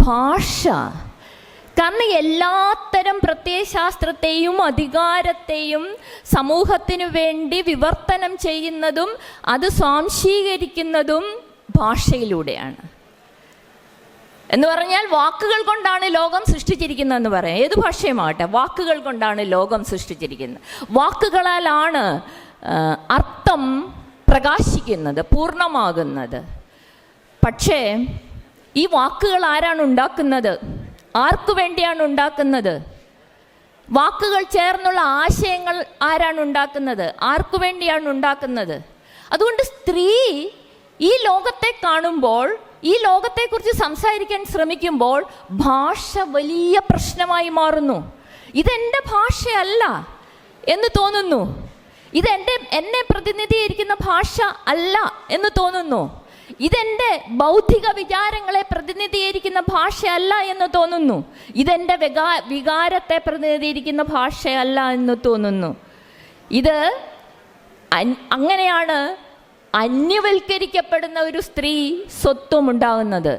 ഭാഷ. കാരണം എല്ലാത്തരം പ്രത്യയശാസ്ത്രത്തെയും അധികാരത്തെയും സമൂഹത്തിനു വേണ്ടി വിവർത്തനം ചെയ്യുന്നതും അത് സ്വാംശീകരിക്കുന്നതും ഭാഷയിലൂടെയാണ്. എന്ന് പറഞ്ഞാൽ വാക്കുകൾ കൊണ്ടാണ് ലോകം സൃഷ്ടിച്ചിരിക്കുന്നതെന്ന് പറയാം. ഏത് ഭാഷയുമാകട്ടെ, വാക്കുകൾ കൊണ്ടാണ് ലോകം സൃഷ്ടിച്ചിരിക്കുന്നത്. വാക്കുകളാലാണ് അർത്ഥം പ്രകാശിക്കുന്നത്, പൂർണ്ണമാകുന്നത്. പക്ഷേ ഈ വാക്കുകൾ ആരാണ് ഉണ്ടാക്കുന്നത്? ആർക്കു വേണ്ടിയാണ് ഉണ്ടാക്കുന്നത്? വാക്കുകൾ ചേർന്നുള്ള ആശയങ്ങൾ ആരാണ് ഉണ്ടാക്കുന്നത്? ആർക്കു വേണ്ടിയാണ് ഉണ്ടാക്കുന്നത്? അതുകൊണ്ട് സ്ത്രീ ഈ ലോകത്തെ കാണുമ്പോൾ, ഈ ലോകത്തെക്കുറിച്ച് സംസാരിക്കാൻ ശ്രമിക്കുമ്പോൾ ഭാഷ വലിയ പ്രശ്നമായി മാറുന്നു. ഇതെൻ്റെ ഭാഷയല്ല എന്ന് തോന്നുന്നു. എന്നെ പ്രതിനിധീകരിക്കുന്ന ഭാഷ അല്ല എന്ന് തോന്നുന്നു. ഇതെൻ്റെ ബൗദ്ധിക വിചാരങ്ങളെ പ്രതിനിധീകരിക്കുന്ന ഭാഷയല്ല എന്ന് തോന്നുന്നു. ഇതെൻ്റെ വികാരത്തെ പ്രതിനിധീകരിക്കുന്ന ഭാഷയല്ല എന്ന് തോന്നുന്നു. ഇത് അങ്ങനെയാണ് അന്യവൽക്കരിക്കപ്പെടുന്ന ഒരു സ്ത്രീ സ്വത്വം ഉണ്ടാകുന്നത്.